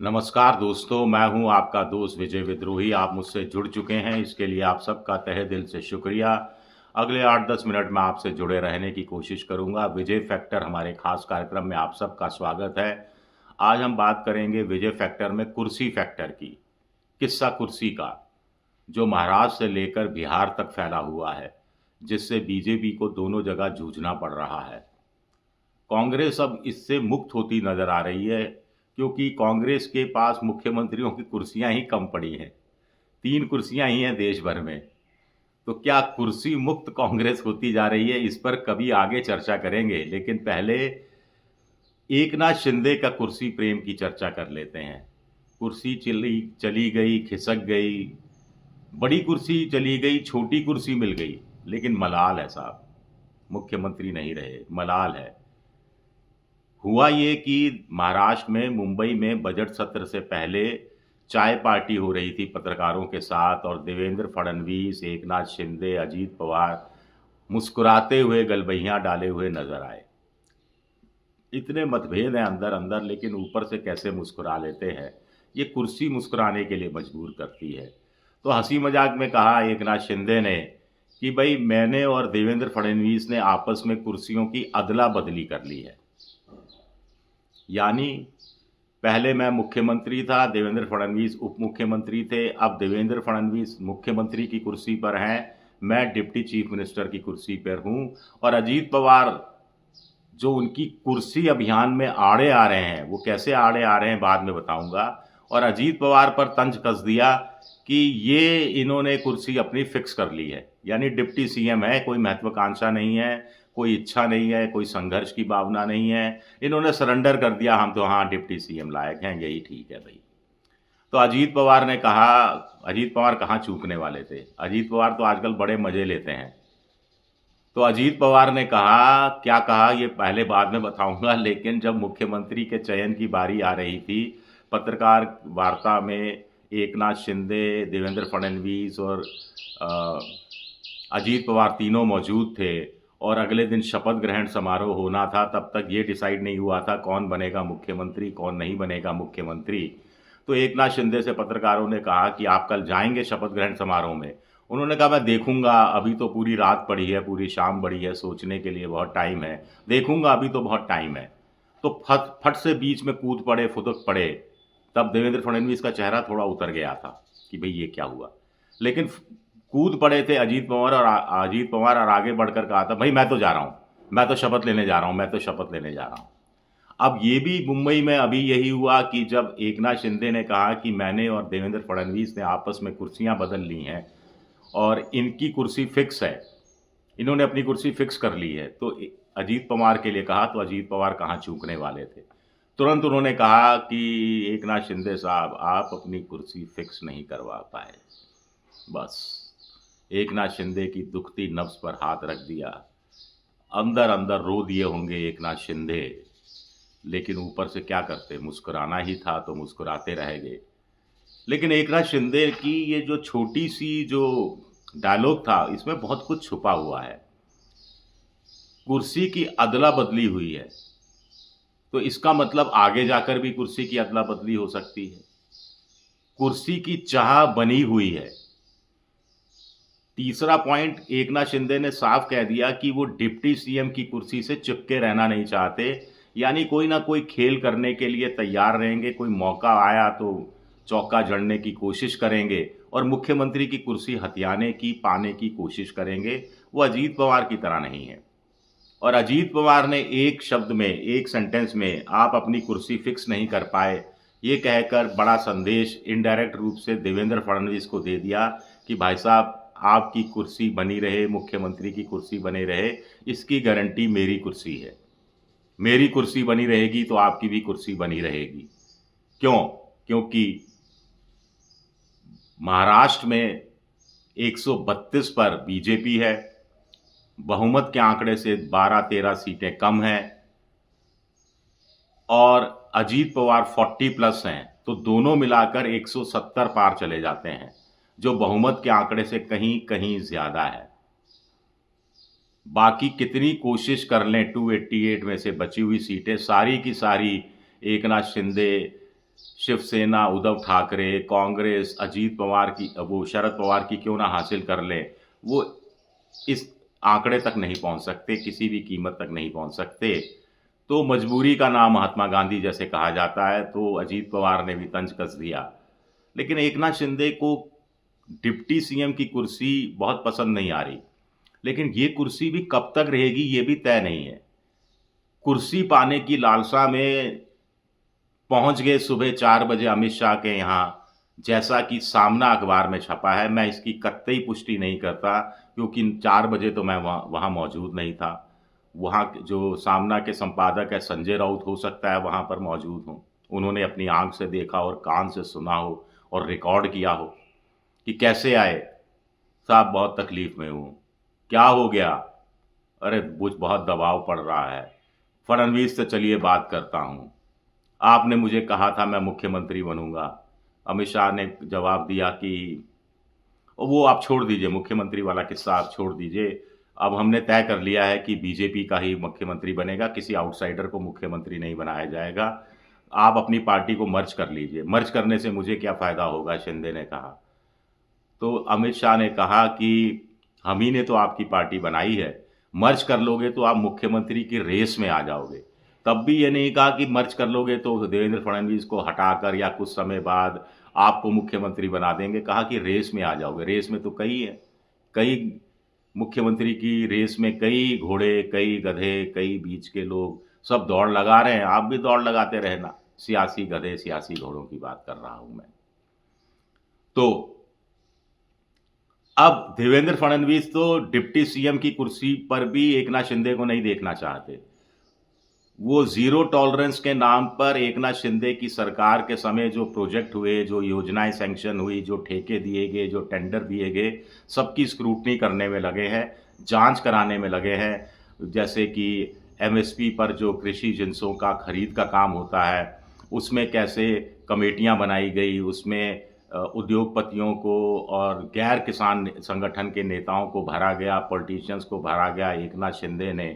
नमस्कार दोस्तों, मैं हूं आपका दोस्त विजय विद्रोही। आप मुझसे जुड़ चुके हैं, इसके लिए आप सबका तहे दिल से शुक्रिया। अगले 8-10 मिनट में आपसे जुड़े रहने की कोशिश करूंगा। विजय फैक्टर हमारे खास कार्यक्रम में आप सबका स्वागत है। आज हम बात करेंगे विजय फैक्टर में कुर्सी फैक्टर की, किस्सा कुर्सी का, जो महाराष्ट्र से लेकर बिहार तक फैला हुआ है, जिससे बीजेपी को दोनों जगह जूझना पड़ रहा है। कांग्रेस अब इससे मुक्त होती नजर आ रही है, क्योंकि कांग्रेस के पास मुख्यमंत्रियों की कुर्सियां ही कम पड़ी हैं। 3 कुर्सियां ही हैं देश भर में। तो क्या कुर्सी मुक्त कांग्रेस होती जा रही है? इस पर कभी आगे चर्चा करेंगे, लेकिन पहले एकनाथ शिंदे का कुर्सी प्रेम की चर्चा कर लेते हैं। कुर्सी चली चली गई, खिसक गई, बड़ी कुर्सी चली गई, छोटी कुर्सी मिल गई, लेकिन मलाल है साहब, मुख्यमंत्री नहीं रहे, मलाल है। हुआ ये कि महाराष्ट्र में, मुंबई में बजट सत्र से पहले चाय पार्टी हो रही थी पत्रकारों के साथ, और देवेंद्र फडणवीस, एकनाथ शिंदे, अजीत पवार मुस्कुराते हुए गलबहियां डाले हुए नजर आए। इतने मतभेद हैं अंदर अंदर, लेकिन ऊपर से कैसे मुस्कुरा लेते हैं। ये कुर्सी मुस्कुराने के लिए मजबूर करती है। तो हंसी मजाक में कहा एकनाथ शिंदे ने कि भाई, मैंने और देवेंद्र फडणवीस ने आपस में कुर्सियों की अदला बदली कर ली है। यानी पहले मैं मुख्यमंत्री था, देवेंद्र फडणवीस उप मुख्यमंत्री थे। अब देवेंद्र फडणवीस मुख्यमंत्री की कुर्सी पर हैं, मैं डिप्टी चीफ मिनिस्टर की कुर्सी पर हूं। और अजीत पवार, जो उनकी कुर्सी अभियान में आड़े आ रहे हैं, वो कैसे आड़े आ रहे हैं बाद में बताऊंगा। और अजीत पवार पर तंज कस दिया कि ये इन्होंने कुर्सी अपनी फिक्स कर ली है, यानी डिप्टी सीएम है, कोई महत्वाकांक्षा नहीं है, कोई इच्छा नहीं है, कोई संघर्ष की भावना नहीं है। इन्होंने सरेंडर कर दिया, हम तो हाँ डिप्टी सीएम लायक हैं, यही ठीक है भाई। तो अजीत पवार ने कहा, अजीत पवार कहाँ चूकने वाले थे, अजीत पवार तो आजकल बड़े मजे लेते हैं। तो अजीत पवार ने कहा, क्या कहा ये पहले बाद में बताऊंगा, लेकिन जब मुख्यमंत्री के चयन की बारी आ रही थी, पत्रकार वार्ता में एकनाथ शिंदे, देवेंद्र फडणवीस और अ, अजीत पवार तीनों मौजूद थे, और अगले दिन शपथ ग्रहण समारोह होना था। तब तक ये डिसाइड नहीं हुआ था कौन बनेगा मुख्यमंत्री, कौन नहीं बनेगा मुख्यमंत्री। तो एकनाथ शिंदे से पत्रकारों ने कहा कि आप कल जाएंगे शपथ ग्रहण समारोह में? उन्होंने कहा मैं देखूंगा, अभी तो पूरी रात पड़ी है, पूरी शाम पड़ी है, सोचने के लिए बहुत टाइम है, देखूंगा, अभी तो बहुत टाइम है। तो फट फट से बीच में कूद पड़े, फुदक पड़े। तब देवेंद्र फडणवीस का चेहरा थोड़ा उतर गया था कि भाई ये क्या हुआ। लेकिन कूद पड़े थे अजीत पवार, और अजीत पवार और आगे बढ़कर कहा था भाई मैं तो जा रहा हूँ, मैं तो शपथ लेने जा रहा हूँ, मैं तो शपथ लेने जा रहा हूँ। अब ये भी मुंबई में अभी यही हुआ कि जब एकनाथ शिंदे ने कहा कि मैंने और देवेंद्र फडणवीस ने आपस में कुर्सियां बदल ली हैं और इनकी कुर्सी फिक्स है, इन्होंने अपनी कुर्सी फिक्स कर ली है, तो अजीत पवार के लिए कहा, तो अजीत पवार कहाँ चूकने वाले थे। तुरंत उन्होंने कहा कि एकनाथ शिंदे साहब, आप अपनी कुर्सी फिक्स नहीं करवा पाए। बस एकनाथ शिंदे की दुखती नब्ज पर हाथ रख दिया। अंदर अंदर रो दिए होंगे एकनाथ शिंदे, लेकिन ऊपर से क्या करते, मुस्कुराना ही था तो मुस्कुराते रह गए। लेकिन एकनाथ शिंदे की ये जो छोटी सी जो डायलॉग था, इसमें बहुत कुछ छुपा हुआ है। कुर्सी की अदला बदली हुई है, तो इसका मतलब आगे जाकर भी कुर्सी की अदला बदली हो सकती है। कुर्सी की चाह बनी हुई है। तीसरा पॉइंट, एकनाथ शिंदे ने साफ कह दिया कि वो डिप्टी सीएम की कुर्सी से चिपके रहना नहीं चाहते, यानी कोई ना कोई खेल करने के लिए तैयार रहेंगे, कोई मौका आया तो चौका जड़ने की कोशिश करेंगे और मुख्यमंत्री की कुर्सी हथियाने की, पाने की कोशिश करेंगे। वो अजीत पवार की तरह नहीं है। और अजीत पवार ने एक शब्द में, एक सेंटेंस में आप अपनी कुर्सी फिक्स नहीं कर पाए, ये कहकर बड़ा संदेश इनडायरेक्ट रूप से देवेंद्र फडणवीस को दे दिया कि भाई साहब, आपकी कुर्सी बनी रहे, मुख्यमंत्री की कुर्सी बनी रहे, इसकी गारंटी मेरी कुर्सी है। मेरी कुर्सी बनी रहेगी तो आपकी भी कुर्सी बनी रहेगी। क्यों? क्योंकि महाराष्ट्र में 132 पर बीजेपी है, बहुमत के आंकड़े से 12-13 सीटें कम हैं, और अजीत पवार 40 प्लस हैं, तो दोनों मिलाकर 170 पार चले जाते हैं, जो बहुमत के आंकड़े से कहीं कहीं ज्यादा है। बाकी कितनी कोशिश कर लें, 288 में से बची हुई सीटें सारी की सारी एकनाथ शिंदे, शिवसेना, उद्धव ठाकरे, कांग्रेस, अजीत पवार की, वो शरद पवार की क्यों ना हासिल कर लें, वो इस आंकड़े तक नहीं पहुंच सकते, किसी भी कीमत तक नहीं पहुंच सकते। तो मजबूरी का नाम महात्मा गांधी जैसे कहा जाता है, तो अजीत पवार ने भी तंज कस दिया। लेकिन एकनाथ शिंदे को डिप्टी सीएम की कुर्सी बहुत पसंद नहीं आ रही, लेकिन ये कुर्सी भी कब तक रहेगी ये भी तय नहीं है। कुर्सी पाने की लालसा में पहुंच गए सुबह 4 बजे अमित शाह के यहाँ, जैसा कि सामना अखबार में छपा है। मैं इसकी कतई पुष्टि नहीं करता, क्योंकि 4 बजे तो मैं वहाँ मौजूद नहीं था। वहाँ जो सामना के संपादक है संजय राउत, हो सकता है वहाँ पर मौजूद हों। उन्होंने अपनी आंख से देखा और कान से सुना हो और रिकॉर्ड किया हो कि कैसे आए। साहब बहुत तकलीफ में हूँ। क्या हो गया? अरे मुझ बहुत दबाव पड़ रहा है। फडणवीस से चलिए बात करता हूँ। आपने मुझे कहा था मैं मुख्यमंत्री बनूंगा। अमित शाह ने जवाब दिया कि वो आप छोड़ दीजिए, मुख्यमंत्री वाला किस्सा आप छोड़ दीजिए। अब हमने तय कर लिया है कि बीजेपी का ही मुख्यमंत्री बनेगा, किसी आउटसाइडर को मुख्यमंत्री नहीं बनाया जाएगा। आप अपनी पार्टी को मर्ज कर लीजिए। मर्ज करने से मुझे क्या फ़ायदा होगा, शिंदे ने कहा। तो अमित शाह ने कहा कि हम ही ने तो आपकी पार्टी बनाई है, मर्ज कर लोगे तो आप मुख्यमंत्री की रेस में आ जाओगे। तब भी ये नहीं कहा कि मर्ज कर लोगे तो देवेंद्र फडणवीस को हटाकर या कुछ समय बाद आपको मुख्यमंत्री बना देंगे। कहा कि रेस में आ जाओगे। रेस में तो कई है, कई मुख्यमंत्री की रेस में कई घोड़े, कई गधे, कई बीच के लोग सब दौड़ लगा रहे हैं। आप भी दौड़ लगाते रहना। सियासी गधे, सियासी घोड़ों की बात कर रहा हूं मैं। तो अब देवेंद्र फडणवीस तो डिप्टी सीएम की कुर्सी पर भी एकनाथ शिंदे को नहीं देखना चाहते। वो जीरो टॉलरेंस के नाम पर एकनाथ शिंदे की सरकार के समय जो प्रोजेक्ट हुए, जो योजनाएं सैंक्शन हुई, जो ठेके दिए गए, जो टेंडर दिए गए, सबकी स्क्रूटनी करने में लगे हैं, जांच कराने में लगे हैं। जैसे कि एमएसपी पर जो कृषि जिनसों का खरीद का काम होता है, उसमें कैसे कमेटियां बनाई गई, उसमें उद्योगपतियों को और गैर किसान संगठन के नेताओं को भरा गया, पॉलिटिशियंस को भरा गया एकनाथ शिंदे ने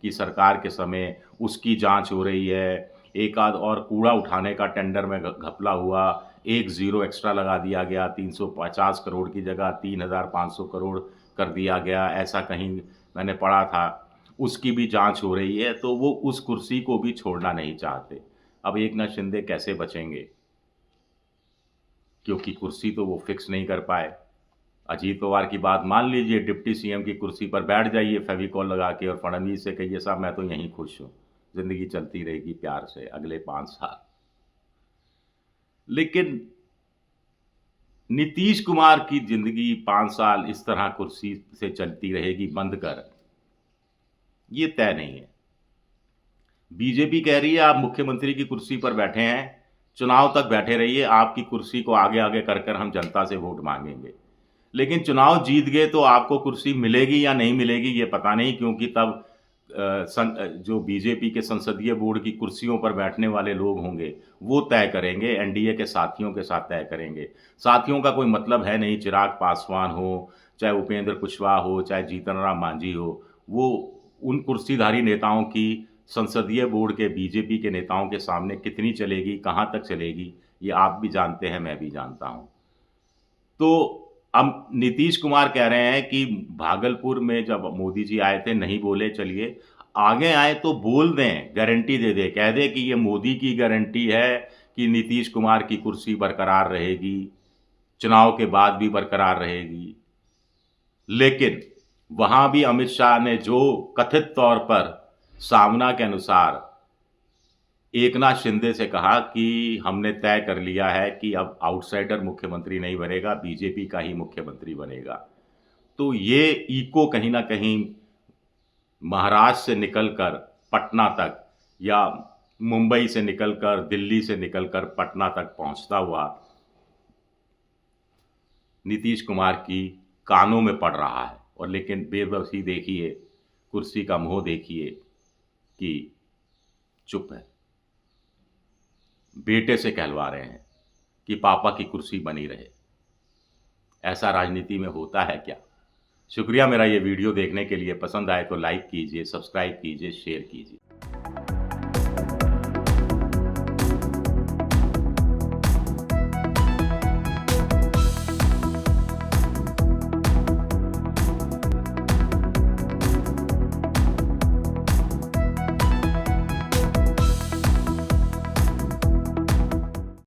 कि सरकार के समय उसकी जांच हो रही है। एक आध और कूड़ा उठाने का टेंडर में घपला हुआ, एक ज़ीरो एक्स्ट्रा लगा दिया गया, 350 करोड़ की जगह 3,500 करोड़ कर दिया गया, ऐसा कहीं मैंने पढ़ा था। उसकी भी जांच हो रही है, तो वो उस कुर्सी को भी छोड़ना नहीं चाहते। अब एकनाथ शिंदे कैसे बचेंगे, क्योंकि कुर्सी तो वो फिक्स नहीं कर पाए। अजीत पवार की बात मान लीजिए, डिप्टी सीएम की कुर्सी पर बैठ जाइए फेविकॉल लगा के और फडणवीस से कहिए साहब मैं तो यहीं खुश हूं, जिंदगी चलती रहेगी प्यार से अगले 5 साल। लेकिन नीतीश कुमार की जिंदगी 5 साल इस तरह कुर्सी से चलती रहेगी बंद कर, ये तय नहीं है। बीजेपी कह रही है आप मुख्यमंत्री की कुर्सी पर बैठे हैं, चुनाव तक बैठे रहिए, आपकी कुर्सी को आगे आगे कर कर हम जनता से वोट मांगेंगे। लेकिन चुनाव जीत गए तो आपको कुर्सी मिलेगी या नहीं मिलेगी ये पता नहीं, क्योंकि तब जो बीजेपी के संसदीय बोर्ड की कुर्सियों पर बैठने वाले लोग होंगे वो तय करेंगे, एनडीए के साथियों के साथ तय करेंगे। साथियों का कोई मतलब है नहीं, चिराग पासवान हो, चाहे उपेंद्र कुशवाहा हो, चाहे जीतन राम मांझी हो, वो उन कुर्सीधारी नेताओं की संसदीय बोर्ड के बीजेपी के नेताओं के सामने कितनी चलेगी, कहाँ तक चलेगी, ये आप भी जानते हैं, मैं भी जानता हूँ। तो अब नीतीश कुमार कह रहे हैं कि भागलपुर में जब मोदी जी आए थे नहीं बोले, चलिए आगे आए तो बोल दें, गारंटी दे दे, कह दे कि ये मोदी की गारंटी है कि नीतीश कुमार की कुर्सी बरकरार रहेगी, चुनाव के बाद भी बरकरार रहेगी। लेकिन वहां भी अमित शाह ने जो कथित तौर पर सामना के अनुसार एकनाथ शिंदे से कहा कि हमने तय कर लिया है कि अब आउटसाइडर मुख्यमंत्री नहीं बनेगा, बीजेपी का ही मुख्यमंत्री बनेगा। तो ये इको कहीं ना कहीं महाराष्ट्र से निकलकर पटना तक या मुंबई से निकलकर, दिल्ली से निकलकर पटना तक पहुंचता हुआ नीतीश कुमार की कानों में पड़ रहा है। और लेकिन बेबसी देखिए, कुर्सी का मुंह देखिए कि चुप है। बेटे से कहलवा रहे हैं कि पापा की कुर्सी बनी रहे। ऐसा राजनीति में होता है क्या? शुक्रिया मेरा ये वीडियो देखने के लिए। पसंद आए तो लाइक कीजिए, सब्सक्राइब कीजिए, शेयर कीजिए।